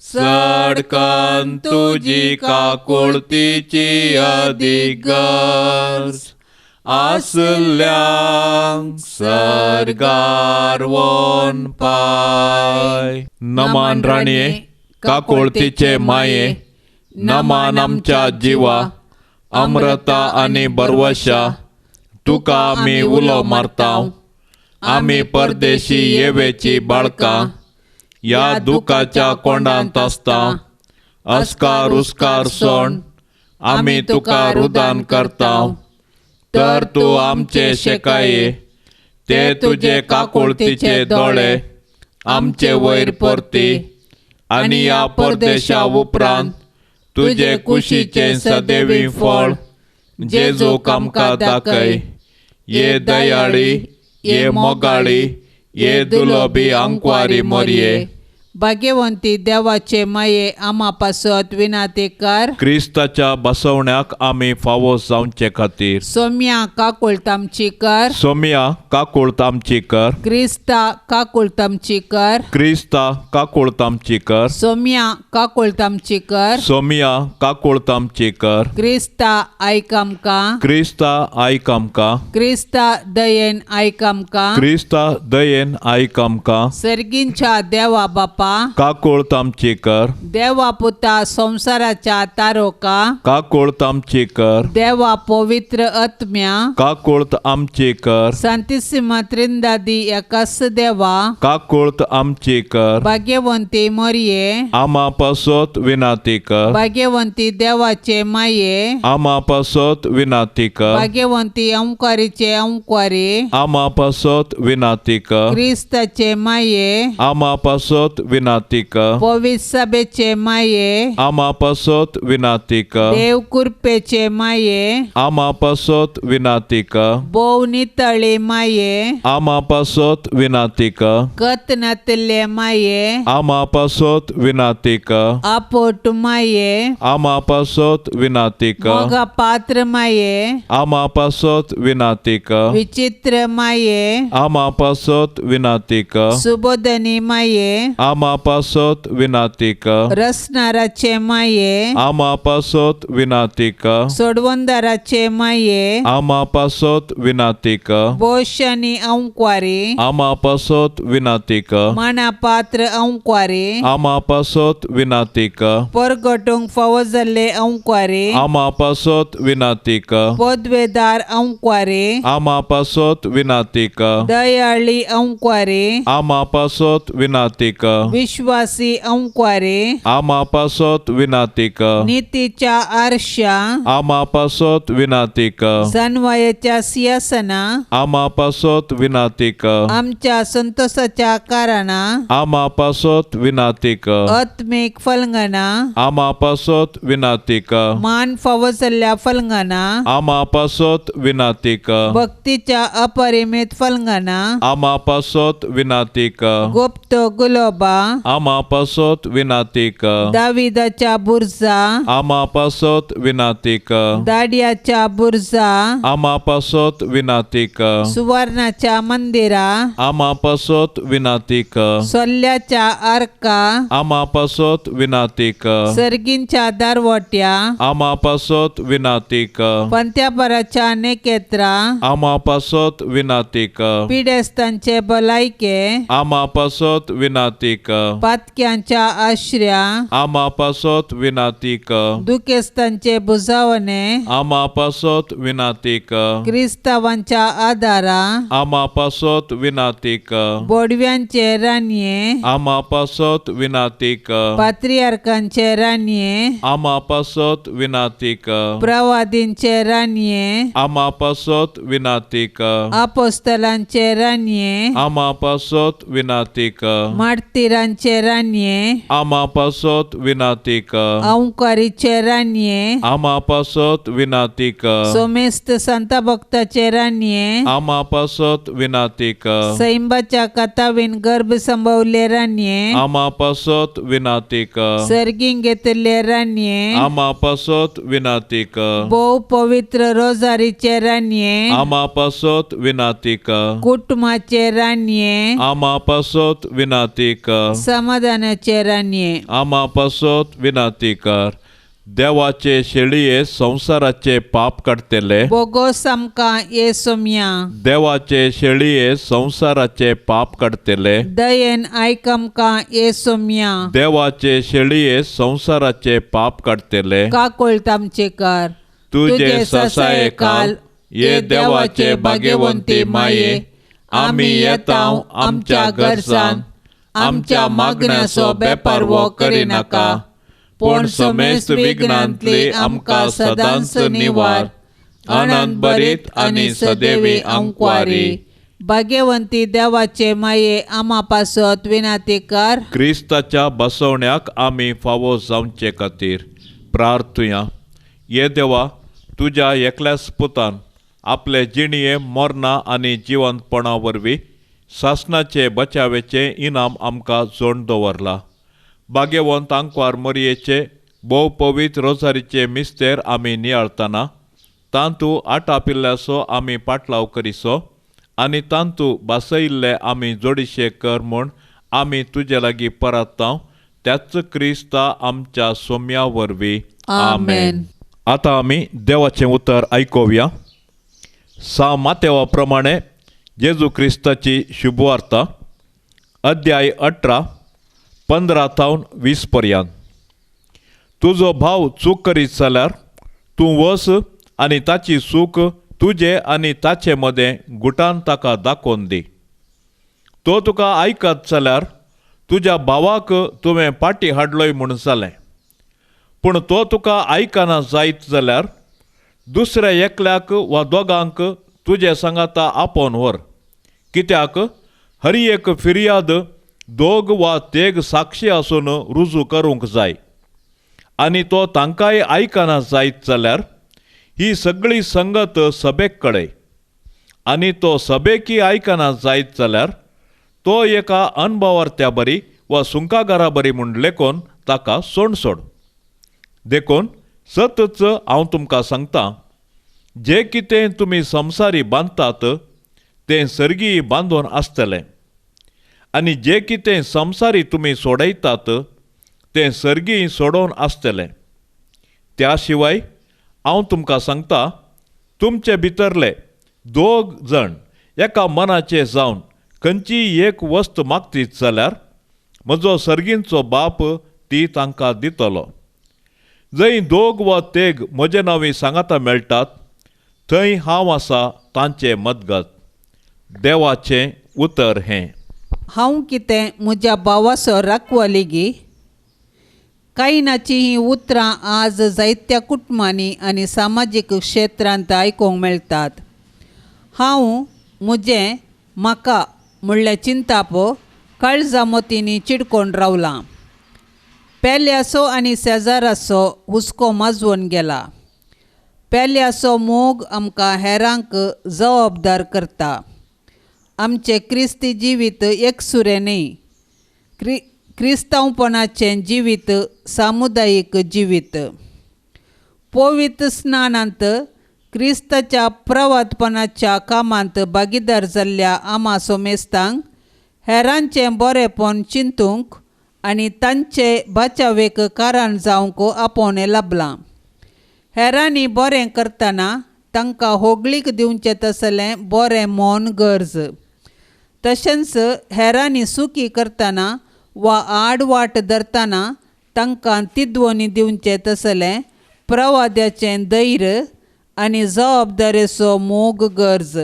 सडकन तुजी काकुळतीची अधिगर्ज, आसल्यांक सर्गार वोन पाय. नमान राणये, काकुळतीचे माये, नमान आमच्या जिवा, अमृता आनी बरवशा, तुका आमी उलो मारताव. आमी परदेशी येवेची बाळकां, या दुखाच्या कोंडांत आसता. अस्कार उस्कार सोण आमी तुका रुदान करताव. तर तूं आमचे शेकाये, ते तुजे काकुळतीचे दोळे आमचे वयर परती, आनी ह्या परदेशा उपरांत तुजे कुशीचे सदैवी फळ जेजूक आमकां दाखय. ये दयाळी, ये मोगाळी, ये दुलोबी आंकवारी मोरये. भाग्यवंती देवाचे माये आम्हा पासत विनाती कर. क्रिस्ताच्या बसवण्याक आमी फावो जावचे खातीर सोम्या काकुळतामची कर. सोमिया काकुळतामची कर. क्रिस्ता काकुळतामची कर. क्रिस्ता काकुळतामची कर. सोम्या काकुळतामची कर. सोमिया काकुळतामची कर. क्रिस्ता आयकामका. क्रिस्ता आयक आमकां. क्रिस्ता दयेन आयकामका. क्रिस्ता दयेन आयक आमकां. सर्गींच्या देवा बापा काकुळतामची कर. देवा पुता संसाराच्या तारोका. काकुळतामची कर. देवा पवित्र आत्म्या. काकुळत आमची कर. सांतिसिमा त्रिंदादी एकास देवा. काकुळत आमची कर. भाग्यवंती मोरये. आम्हा पासत विनाती कर. भाग्यवंती देवाचे माये. आम्हा पासत विनाती कर. भाग्यवंती अंकारीचे अंकारी. आम्हा पासत विनाती कर. क्रिस्ताचे माये. आम्हा पासत विनाती कर. पवित्र सभेचे माये. आम्हा पासत विनाती कर. देव कृपेचे माये. आम्हा पासत विनाती कर. बोव नितळे माये. आम्हा पासत विनाती कर. कतनातले माये. आम्हा पासत विनाती कर. आपोट माये. आम्हा पासत विनाती कर. मोगा पात्र माये. आम्हा पासत विनाती कर. विचित्र माये. आम्हा पासत विनाती कर. सुबोधनी माये. आम्हा पासत विनाती कर. रसनाराचे माये. आम्हा पासत विनाती कर. सोडवंदाराचे माये. आम्हा पासत विनाती कर. बोशानी अंक्वारी. आम्हा पासत विनाती कर. माना पात्र अंक्वारी. आम्हा पासत विनाती कर. परगटूंक फावो जाल्ले अंक्वारी. आम्हा पासत विनाती कर. पदवेदार अंक्वारी. आम्हा पासत विनाती कर. दयाळी अंक्वारी. आम्हा पासत विनाती कर. विश्वासी अंक्वारी. आम्हा पासत विनाती कर. नीतीच्या आरशा. आम्हा पासत विनाती कर. सन्वयाच्या सिंहासना. आम्हा पासत विनाती कर. आमच्या संतोषाच्या कारणा. आम्हा पासत विनाती कर. आत्मिक फलंगना. आम्हा पासत विनाती कर. मान फावो जाल्ल्या फलंगना. आम्हा पासत विनाती कर. भक्तीच्या अपरिमित फलंगना. आम्हा पासत विनाती कर. गुप्त गुलोबा. आम्हा पासत विनाती कर. दाविदाच्या बुरजा. आम्हा पासत विनाती कर. दाडियाच्या बुरजा. आम्हा पासत विनाती कर. सुवर्णाच्या मंदिरा. आम्हा पासत विनाती कर. सोल्ल्याच्या आर्का. आम्हा पासत विनाती कर. सर्गींच्या दारवट्या. आम्हा पासत विनाती कर. पंत्यापराच्या नेकेत्रा. आम्हा पासत विनाती कर. पिडेस्तांचे भलायके. आम्हा पासत विनाती कर. पातक्यांच्या आश्र्या. आम्हा पासत विनाती कर. दुखेस्तांचे बुजावणे. आम्हा पासत विनाती कर. क्रिस्तावांच्या आदारा. आम्हा पासत विनाती कर. बोडव्यांचे रान्ये. आम्हा पासत विनाती कर. पात्रियार्कांचे रान्ये. आम्हा पासत विनाती कर. प्रवादींचे रान्ये. आम्हा पासत विनाती कर. अपोस्तलांचे रान्ये. आम्हा पासत विनाती कर. मार्तिरांचे रान्ये. आम्हा पासत विनाती कर. अंकारीचे रान्ये. आम्हा पासत विनाती कर. सोमेस्त संत भक्ताचे रान्ये. आम्हा पासत विनाती कर. सैंबाच्या कथावीन गर्भ संभवले रान्ये. आम्हा पासत विनाती कर. सर्गीं घेतले रान्ये. आम्हा पासत विनाती कर. बहु पवित्र रोजारीचे रान्ये. आम्हा पासत विनाती कर. कुटुंबाचे रान्ये. आम्हा पासत विनाती कर. समाधानाचे रान्ये. आम्हा पासत विनाती कर. देवाचे शेळये संसाराचे पाप काडतले. बोगोस आमकां येसोम्या. देवाचे शेळये संसाराचे पाप काडतले. दयेन आयक आमकां येसोम्या. देवाचे शेळये संसाराचे पाप काडतले. काकोळतामचे कर. तुझे ससाये काल ये देवाचे भाग्यवंती माये. आमी येताव आमच्या गरजान. आमच्या मागण्याचो बेपारवो करिनाका. पण समेस्त विघ्नांतली आमकां सदांच निवार. अनंत बरीत आनी सदैवी अंकवारी. भाग्यवंती देवाचे माये आमा पासत विनाती कर. क्रिस्ताच्या बसवण्याक आमी फावो जावचे खातीर प्रार्थुया. ये देवा, तुज्या एकल्याच पुतान आपले जिणये मरणा आनी जिवंतपणा वरवीं सासणाचे बचावेचे इनाम आमकां जोड दवरला. भाग्यवंत आंकवार मरयेचे भोव पवित्र रोजारीचे मिस्तेर आमी नियाळतना तांतू आटापिल्ल्याचो आमी पाटलाव करिसो आनी तांतू बासयिल्ले आमी जोडिशे कर म्हूण आमी तुजे लागीं परतांव. त्याच क्रिस्ता आमच्या सोम्या वरवीं. आमेन. आतां आमी देवाचें उतर आयकोवया. मातेवा प्रमाणे जेजू क्रिस्ताची शुभवार्ता, अध्याय 18, 15-20 पर्यंत. तुजो भाव चूक करीत जाल्यार तूं वच आनी ताची चूक तुजे आनी ताचे मदें गुटान ताका दाखोवन दी. तो तुका आयकत जाल्यार तुज्या भावाक तुवें पाटी हाडलोय म्हूण जालें. पूण तो तुका आयकना जायत जाल्यार दुसऱ्या एकल्याक वा दोगांक तुजे सांगाता आपोवन व्हर. कित्याक हर एक फिर्याद दोग वा तेग साक्षी आसून रुजू करूंक जाय. आनी तो तांकांय आयकना जायत जाल्यार ही सगळी संगत सभेक कळय. आनी तो सभेकी आयकना जायत जाल्यार तो एका अनभवार्थ्या बरी वा सुंकागारा बरी म्हूण लेखून ताका सोड. देखून सतच हांव तुमकां सांगतां, जे कितें तुमी संवसारी बांदतात तें सर्गीय बांदून आसतलें, आनी जे कितें संवसारी तुमी सोडयतात तें सर्गीय सोडोवन आसतलें. त्या शिवाय हांव तुमकां सांगतां, तुमचे भितरले दोग जण एका मनाचे जावन खंयचीय एक वस्त मागतीत जाल्यार म्हजो सर्गींचो बाप ती तांकां दितलो. जंय दोग वा तेग म्हजे नांवी सांगाता मेळटात थंय हांव आसा तांचे मजगत. देवाचें उतर हें. हांव कितें म्हज्या भावाचो राखवाली गी. कायनाची ही उतरां आज जायत्या कुटुंबांनी आनी सामाजीक क्षेत्रांत आयकूंक मेळटात. हांव म्हाका म्हणल्यार चिंतापो काळजा मोतींनी चिडकोन रावलां. पेल्याचो आनी शेजाराचो हुस्को माजवून गेला. पेल्याचो मोग आमकां हेरांक जबाबदार करता. आमचें क्रिस्ती जिवीत एकसुरें न्ही. क्रिस्तांवपणाचें जिवीत सामुदायीक जिवीत. पवित्र स्नानांत क्रिस्ताच्या प्रवादपणाच्या कामांत भागीदार जाल्ल्या आमा सोमेस्तांक हेरांचें बरेंपण चिंतूंक आनी तांचे बचावेक कारण जावंक आपोवणें लाबलां. हेरांनी बरें करतना तांकां होगळीक दिवचें तसलें बरें मोन गरज. तशेंच हेरांनी सुखी करतना वा आडवाट धरतना तांकां तिद्वनी दिवचें तसलें प्रवाद्याचें धैर्य आनी जबाबदारेचो मोग गरज.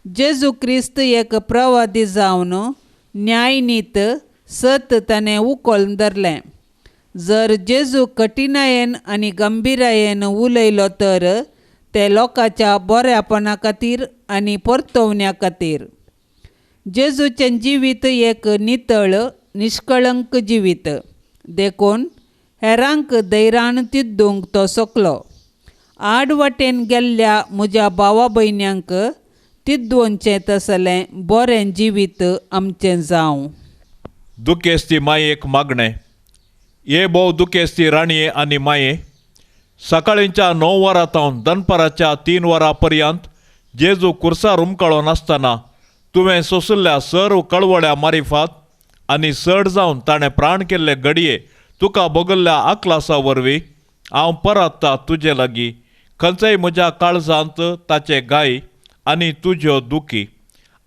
जेजू क्रिस्त एक प्रवादी जावन न्यायनीत सत ताणें उखोलन धरलें. जर जेजू कठिणायेन आनी गंभीरायेन उलयलो तर ते लोकांच्या बऱ्यापणा खातीर आनी परतवण्या खातीर. जेजूचें जिवीत एक नितळ निश्कळंक जिवीत. देखून हेरांक धैर्यान तिद्दूंक तो सोंकलो. आडवाटेन गेल्ल्या म्हज्या भावा भयण्यांक तिद्वोवचें तसलें बरें जिवीत आमचें जावं. दुखेस्ती मायेक मागणें. हे भोव दुखेस्ती राणये आनी माये, सकाळींच्या 9 वरांतावन दनपाराच्या 3 वरां पर्यंत जेजू कुर्सार उमकळोन आसतना तुवें सोंसिल्ल्या सर्व कळवळ्या मारिफात आनी चड जावन ताणें प्राण केल्ले घडये तुका भोगल्ल्या आकलासा वरवीं हांव परतता तुजे लागीं. खंयचेय म्हज्या काळजांत ताचे गाय आनी तुज्यो दुखी.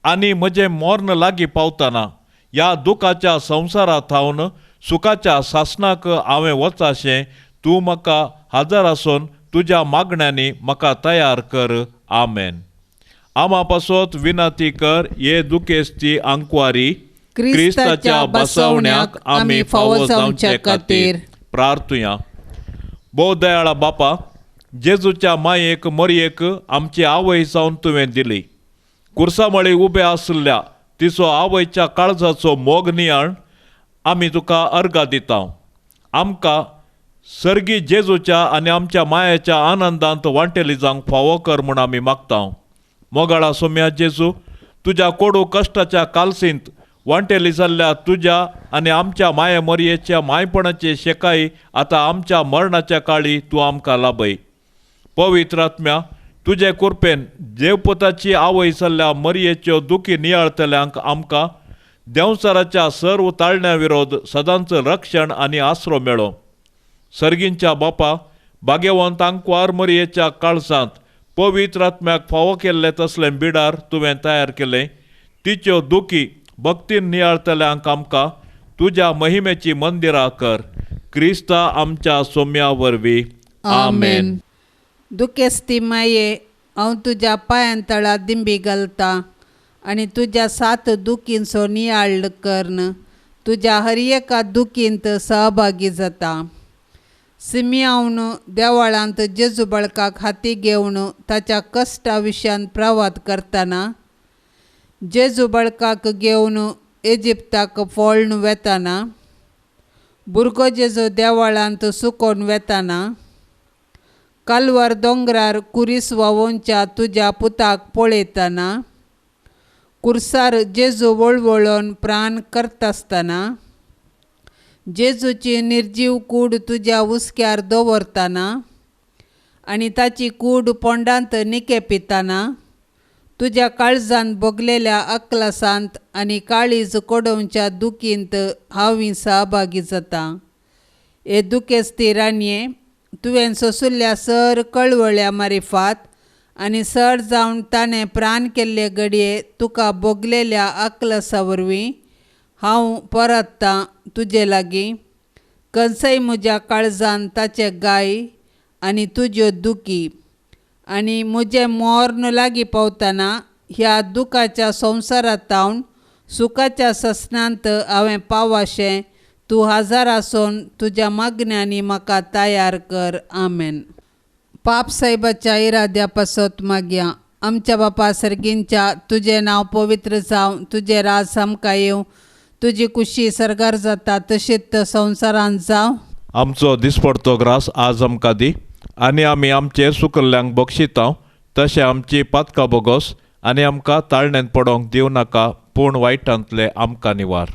आनी म्हजें मरण लागीं पावतना ह्या दुखाच्या संवसारांत हांवन सुखाच्या सासणाक हांवें वचाशें तूं म्हाका हजर आसून तुज्या मागण्यांनी म्हाका तयार कर. आमेन. आमा पासत विनंती कर, ये दुखेस्ती आंकवारी क्रिस्ताच्या बसवण्याक आमी फावो जावचे खातीर प्रार्थुया. भोव दयाळा बापा, जेजूच्या मायेक मरयेक आमची आवय जावन तुवें दिली कुर्सामळी उबे आसल्या तिचो आवयच्या काळजाचो मोग नियाळ आमी तुका अर्गां दिता. आमकां सर्गी जेजूच्या आनी आमच्या मायाच्या आनंदांत वांटेली जावंक फावो कर म्हूण आमी मागता. मोगाळा सोम्या जेजू, तुज्या कोडू कश्टाच्या कालसींत वांटेली जाल्ल्या तुज्या आनी आमच्या माये मरयेच्या मायपणाचे शेकाई आतां आमच्या मरणाच्या काळी तूं आमकां लाभय. पवित्र आत्म्या, तुजे कृपेन देवपुताची आवय जाल्ल्या मरयेच्यो दुखी नियाळतल्यांक आमकां देंवचाराच्या सर्व ताळण्या विरोध सदांचं रक्षण आनी आसरो मेळो. सर्गींच्या बापा, भाग्यवंत आंकवार मरयेच्या काळजांत पवित्र आत्म्याक फावो केल्ले तसलें बिडार तुवें तयार केलें. तिच्यो दुखी भक्तीन नियाळतल्यांक आमकां तुज्या महिमेची मंदिरां कर. क्रिस्ता आमच्या सोम्या वरवीं. आमेन. दुखेस्ती माये, हांव तुज्या पांयां तळा दिंबी घालता आनी तुज्या 7 दुखींचो नियाळ करन तुज्या हर एका दुखींत सहभागी जाता. सिमियावन देवळांत जेजू बाळकाक हाती घेवन ताच्या कश्टा विशयान प्रवाद करतना, जेजू बाळकाक घेवन इजिप्ताक फोळून वेताना, भुरगो जेजू देवळांत सुकोवन वेताना, कालवार दोंगरार कुरीस वावोवच्या तुज्या पुताक पळयतना, कुर्सार जेजू वळवळोन प्राण करतासतना, जेजूची निर्जीव कूड तुज्या उस्क्यार दवरतना आनी ताची कूड पोंडांत निकेपितना, तुज्या काळजांत भोगलेल्या अकलासांत आनी काळीज कोडोवच्या दुखींत हांव सहभागी जाता. हे दुखेस्ती राणये, तुवें सोंसुल्ल्या सर कळवळ्या मारिफात आनी सर जावन ताणें प्राण केल्ले घडये तुका भोगलेल्या अकलसा वरवीं हांव परततां तुजे लागीं. खंयसय म्हज्या काळजांत ताचे गाय आनी तुज्यो दुखी आनी म्हजें मॉर्न लागीं पावतना ह्या दुखाच्या संवसारांतावन सुखाच्या ससनांत हांवें पावाशें तूं हजार आसून तुज्या मागण्यांनी म्हाका तयार कर. आमेन. पाप साहेबाच्या इराद्या पासत मागया. आमच्या बापा सर्गींच्या, तुजें नांव पवित्र जावं, तुजें राज आमकां येवं, तुजी कुशी सरगार जाता तशीच संवसारांत जावं. आमचो दिसपडतो ग्रास आज आमकां दी आनी आमी आमचेर सुकल्ल्यांक बक्षिता तशें आमची पातकां बोगोस आनी आमकां ताळणेंत पडोंक दिवं नाका, पूण वायटांतले आमकां निवार.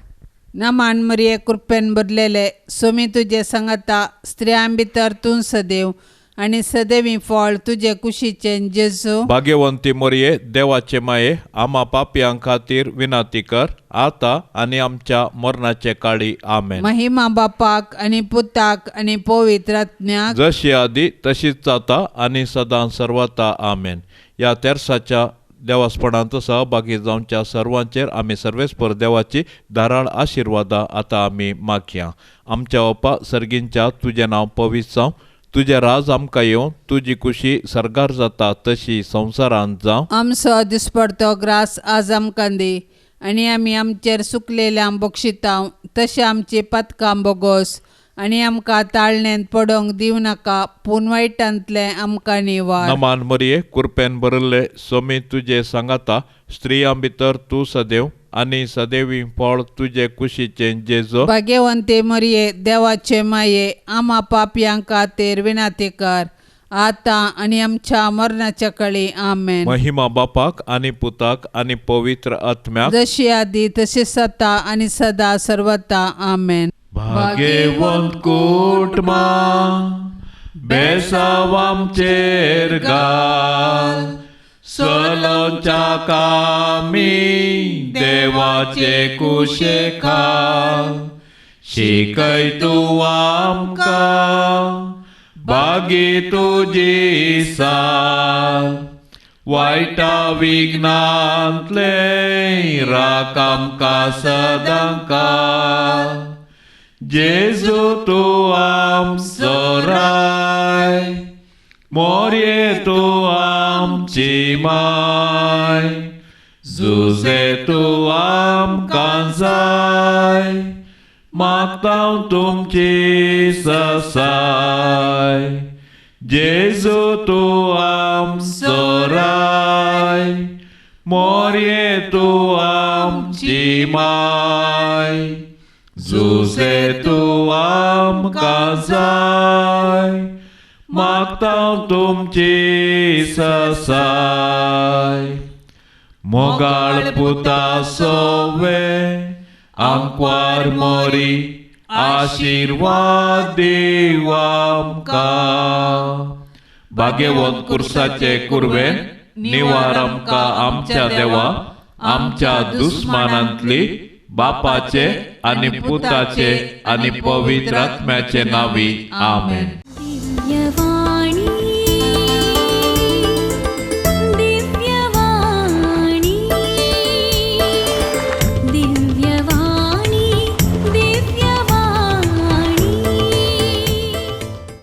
नमान मरिये, कृपेन भरलेले, सोमी तुजे सांगता, स्त्रियां भितर तूं सदैव आनी सदैवी फळ तुजे कुशीचें जेजू. भाग्यवंती मरये, देवाचे माये, आम्हा पापयां खातीर विनाती कर, आता आनी आमच्या मरणाचे काळी. आमेन. महिमा बापाक आनी पुताक आनी पवित्र आत्म्याक, जशी आदी तशीच जाता आनी सदां सर्वता. आमेन. या तेर्साच्या देवास्पणांत सहभागी जावच्या सर्वांचेर आमी सर्वेस्पर देवाची धाराळ आशिर्वादा आतां आमी मागया. आमच्या बापा सर्गींच्या, तुजें नांव पवित्र जावं, तुजें राज आमकां येवं, तुजी कुशी सरगार जाता तशी संवसारांत जावं. आमचो दिसपडतो ग्रास आज आमकां दी आनी आमी आमचेर सुकलेल्यांक बक्षिता तशें आमची पातकां बोगोस आनी आमकां ताळणेंत पडोंक दिवं नाका, पूण वायटांतले आमकां निवार. नमान मरये, कृपेन भरले, सोमी तुजे सांगाता, स्त्रियां भितर तूं सदैव आनी सदैवी फळ तुजे कुशीचें जेजू. भाग्यवंते मरिये, देवाचे माये, आम्हा पापयां खातीर विनाती कर, आतां आनी आमच्या मरणाच्या काळी. आमेन. महिमा बापाक आनी पुताक आनी पवित्र आत्म्याक, जशी आदी तशीच आता आनी सदा सर्वता. आमेन. भाग्यवंत कुटुंबा बेसाव आमचेर घाल, सलोच्या कामी देवाचे कुशेखाल, शिकय तूं आमकां भागी तुजी साल, वायटा विघ्नांतले राख आमकां सदां काल. जेजू तूं आमचो राय, मोरये तूं आमची माय, जुजे तूं आमकां जाय, मागतां तुमची ससाय. जेजू तूं आमचो राय, मोरये तू आमची माय, जुसे तू आमकां जाय, मागता तुमची ससाय. मोगाळ पुता सोवे आंकवार मोरी, आशीर्वाद दिव आमकां. भाग्यवंत कुर्साचे कुरवे, निवार आमकां आमच्या देवा, आमच्या दुस्मानांतली बापाचे आनी पुताचे आनी पवित्र आत्म्याचे नावी. आमेन.